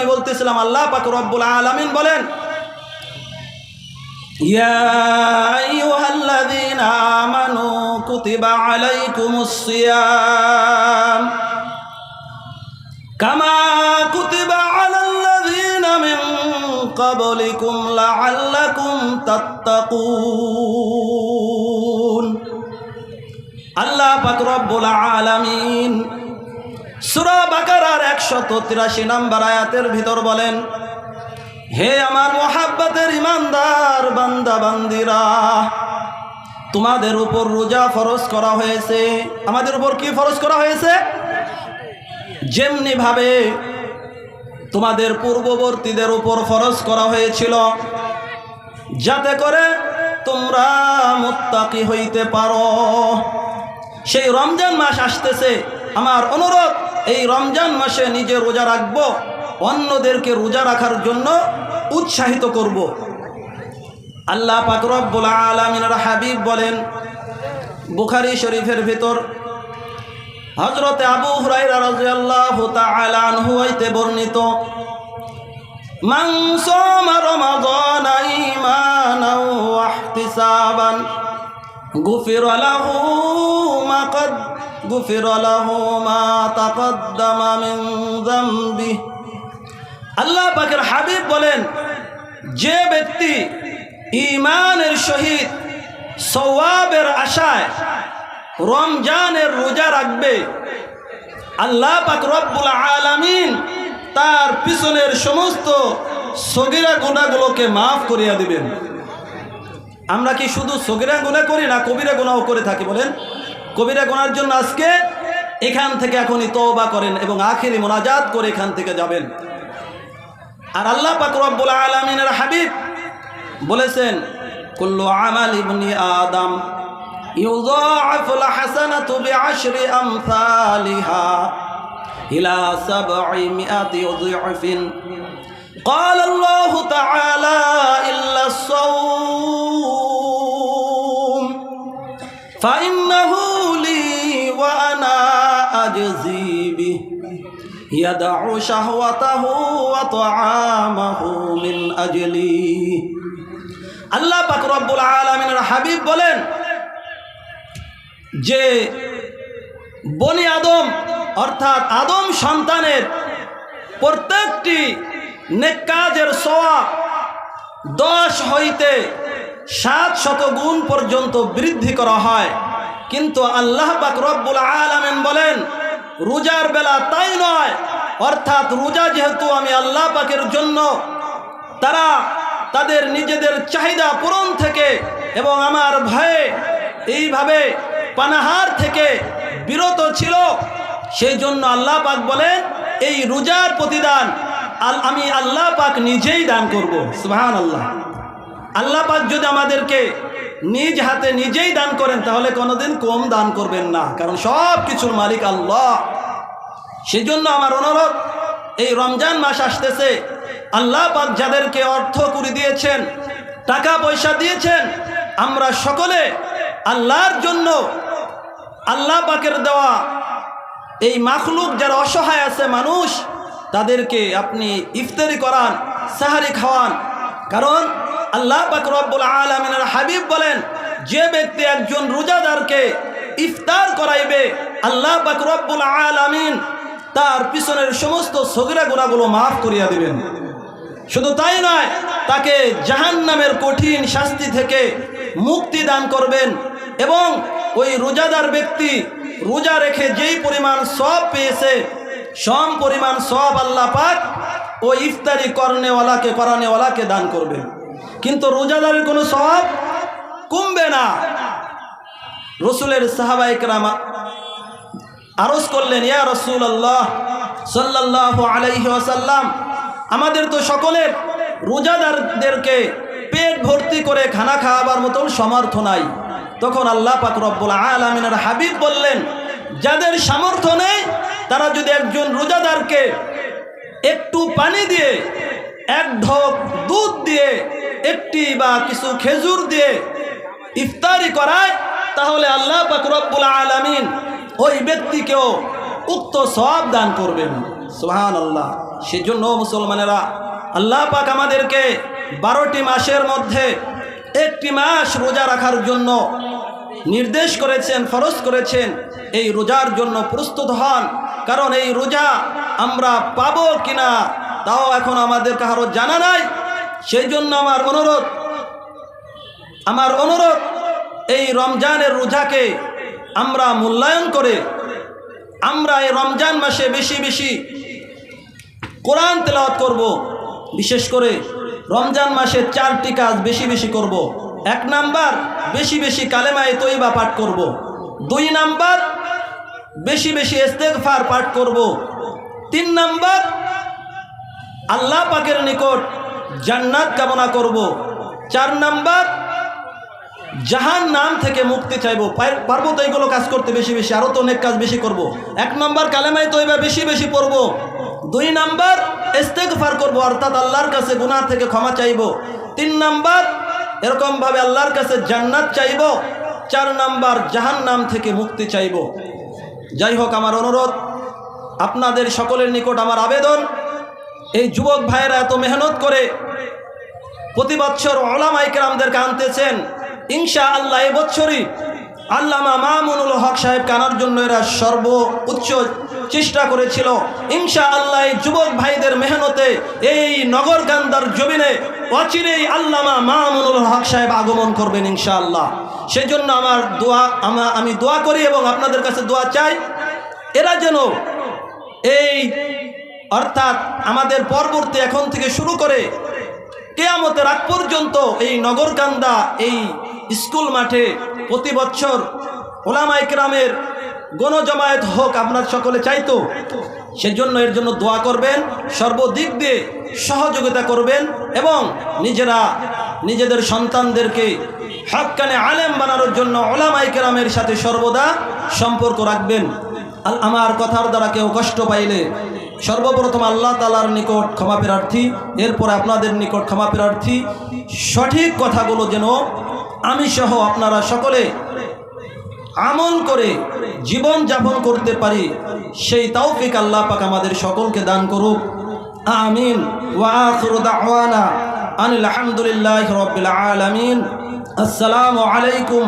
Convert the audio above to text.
আমি বলতেছিলাম, আল্লাহ পাক রব্বুল আলামিন বলেন, ইয়া আইয়ুহাল্লাযীনা আমানু কুতিবা আলাইকুমুস সিয়াম কামা কুতিবা আলাল্লাযীনা মিন ক্বাবলিকুম লাআল্লাকুম তাত্তাকুন। আল্লাহ পাক রব্বুল আলামিন সূরা বাকারার 183 নম্বর আয়াতের ভিতর বলেন, হে আমার মুহাব্বতের ইমানদার বান্দা বান্দিরা, তোমাদের উপর রোজা ফরজ করা হয়েছে। আমাদের উপর কি ফরজ করা হয়েছে? যেমনি ভাবে তোমাদের পূর্ববর্তীদের উপর ফরজ করা হয়েছিল, যাতে করে তোমরা মুত্তাকি হইতে পারো। সেই রমজান মাস আসতেছে, আমার অনুরোধ, এই রমজান মাসে নিজে রোজা রাখবো, অন্যদেরকে রোজা রাখার জন্য উৎসাহিত করব। আল্লাহ পাক রব্বুল আলামিনের হাবিব বলেন, বুখারী শরীফের ভিতর হযরত আবু হুরায়রা রাদিয়াল্লাহু তাআলা আনহু হইতে বর্ণিত, মান সামা রমাদানা ঈমানান ওয়া ইহতিসাবান গুফিরা লাহু মা তাকদ্দামা মিন যামবিহি। আল্লাহ পাকের হাবিব বলেন, যে ব্যক্তি ঈমানের সহিত সওয়াবের আশায় রমজানের রোজা রাখবে, আল্লাহ পাক রব্বুল আলামিন তার পিছনের সমস্ত সগীরা গুনাহগুলোকে মাফ করিয়া দিবেন। আমরা কি শুধু সগীরা গুনাহ করি না, কবিরা গুনাহও করে থাকি? বলেন, কবিরা গুনার জন্য আজকে এখান থেকে এখনই তওবা করেন এবং আখিরি মুনাজাত করে এখান থেকে যাবেন। আর আল্লাহ পাক রব্বুল আলামিনের হাবিব বলেছেন, কুল্লু আমাল ইবনি আদম ইউযাআফুল হাসানাতু বিআশরি আমসালিহা ইলা 700 যিফিন। قال الله تعالى إلا الصوم فإنه لي وأنا أجزي به يدع شهوته وطعامه من أجلي। আল্লাহ পাক রব্বুল আলামিনের হাবিব বলেন, যে বনি আদম অর্থাৎ আদম সন্তানের প্রত্যেকটি নেক কাজের সওয়াব 10 হইতে 700 গুণ পর্যন্ত বৃদ্ধি করা হয়। কিন্তু আল্লাহ পাক রব্বুল আলামিন বলেন, রোজার বেলা তাই নয়। অর্থাৎ রোজা যেহেতু আমি আল্লাহ পাকের জন্য, তারা তাদের নিজেদের চাহিদা পূরণ থেকে এবং আমার ভয়ে এইভাবে পানাহার থেকে বিরত ছিল, সেই জন্য আল্লাহ পাক বলেন, এই রোজার প্রতিদান আমি আল্লাহ পাক নিজেই দান করব। সুবহানাল্লাহ। আল্লাহ পাক যদি আমাদেরকে নিজ হাতে নিজেই দান করেন, তাহলে কোনোদিন কম দান করবেন না, কারণ সব কিছুর মালিক আল্লাহ। সেই জন্য আমার অনুরোধ, এই রমজান মাস আসতেছে, আল্লাহ পাক যাদেরকে অর্থ করে দিয়েছেন, টাকা পয়সা দিয়েছেন, আমরা সকলে আল্লাহর জন্য আল্লাহ পাকের দেওয়া এই মাখলুক যারা অসহায় আছে মানুষ, তাদেরকে আপনি ইফতারি করান, সাহারি খাওয়ান। কারণ আল্লাহ পাক রব্বুল আলামিনের হাবিব বলেন, যে ব্যক্তি একজন রোজাদারকে ইফতার করাইবে, আল্লাহ পাক রব্বুল আলামিন তার পিছনের সমস্ত সগীরা গুনাহগুলো মাফ করিয়া দিবেন। শুধু তাই নয়, তাকে জাহান্নামের কঠিন শাস্তি থেকে মুক্তি দান করবেন। এবং ওই রোজাদার ব্যক্তি রোজা রেখে যেই পরিমাণ সওয়াব পেয়েছে, সম পরিমাণ সওয়াব আল্লাহ পাক ওই ইফতারি করানেওয়ালাকে দান করবেন। কিন্তু রোজাদারের কোনো সওয়াব কমবে না। রসুলের সাহাবায়ে কেরাম আরজ করলেন, ইয়া রাসূলুল্লাহ সাল্লাল্লাহু আলাইহি ওয়াসাল্লাম, আমাদের তো সকলের রোজাদারদেরকে পেট ভর্তি করে খানা খাওয়াবার মতন সামর্থ্য নাই। তখন আল্লাহ পাক রব্বুল আলামিনের হাবিব বললেন, যাদের সামর্থ্য নেই তারা যদি একজন রোজাদারকে একটু পানি দিয়ে, এক ঢোক দুধ দিয়ে, একটি বা কিছু খেজুর দিয়ে ইফতারি করায়, তাহলে আল্লাহ পাক রব্বুল আলামিন ওই ব্যক্তিকেও উক্ত সওয়াব দান করবেন। সুবহানাল্লাহ। সেজন্য মুসলমানেরা আল্লাহ পাক আমাদেরকে 12টি মাসের মধ্যে একটি মাস রোজা রাখার জন্য নির্দেশ করেছেন, ফরজ করেছেন। এই রোজার জন্য প্রস্তুত হন, কারণ এই রোজা আমরা পাবো কিনা তাও এখন আমাদের কারো জানা নাই। সেই জন্য আমার অনুরোধ এই রমজানের রোজাকে আমরা মূল্যায়ন করে আমরা এই রমজান মাসে বেশি বেশি কোরআন তেলাওয়াত করব। বিশেষ করে রমজান মাসে 4টি কাজ বেশি বেশি করব। 1 নাম্বার, বেশি বেশি কালেমায়ে তৈবা পাঠ করব। 2 নাম্বার, বেশি বেশি ইস্তেগফার পাঠ করব। 3 নাম্বার, আল্লাহ পাকের নিকট জান্নাত কামনা করব। 4 নাম্বার, জাহান্নাম থেকে মুক্তি চাইবো। পারবো তো এইগুলো কাজ করতে বেশি বেশি, আরও তো অনেক কাজ বেশি করব। 1 নাম্বার কালেমায়ে তৈবা বেশি বেশি পড়ব। 2 নাম্বার ইস্তেগফার করব, অর্থাৎ আল্লাহর কাছে গুনাহ থেকে ক্ষমা চাইব। 3 নাম্বার এরকমভাবে আল্লাহর কাছে জান্নাত চাইব। 4 নাম্বার জাহান্নাম থেকে মুক্তি চাইব। যাই হোক, আমার অনুরোধ, আপনাদের সকলের নিকট আমার আবেদন, এই যুবক ভাইয়েরা এত মেহনত করে প্রতি বছর উলামায়ে কেরামদেরকে আনতেছেন। ইনশাআল্লাহ এবছরই আল্লামা মামুনুল হক সাহেবকে আনার জন্য এরা সর্বোচ্চ চেষ্টা করেছিল। ইনশাআল্লাহ এই যুবক ভাইদের মেহনতে এই নগরকান্দার জমিনে অচিরেই আল্লামা মামুনুল হক সাহেব আগমন করবেন ইনশাআল্লাহ। সেজন্য আমি দোয়া করি এবং আপনাদের কাছে দোয়া চাই, এরা যেন এই অর্থাৎ আমাদের পরবর্তী এখন থেকে শুরু করে কিয়ামতের আগ পর্যন্ত এই নগরকান্দা এই স্কুল মাঠে প্রতি বছর উলামায়ে কেরামের গণজমায়েত হোক, আপনার সকলে চাইতো। সেজন্য এর জন্য দোয়া করবেন, সর্বদিক দিয়ে সহযোগিতা করবেন এবং নিজেদের সন্তানদেরকে হক্কানে আলেম বানানোর জন্য উলামায়ে কেরামের সাথে সর্বদা সম্পর্ক রাখবেন। আমার কথার দ্বারা কেউ কষ্ট পাইলে সর্বপ্রথম আল্লাহ তাআলার নিকট ক্ষমা প্রার্থী, এরপর আপনাদের নিকট ক্ষমা প্রার্থী। সঠিক কথাগুলো যেন আমি সহ আপনারা সকলে আমল করে জীবন যাপন করতে পারি, সেই তৌফিক আল্লাহ পাক আমাদের সকলকে দান করুক। আমিন। ওয়া আখিরু দাওয়ানা আনিল হামদুলিল্লাহি রাব্বিল আলামিন। আসসালামু আলাইকুম।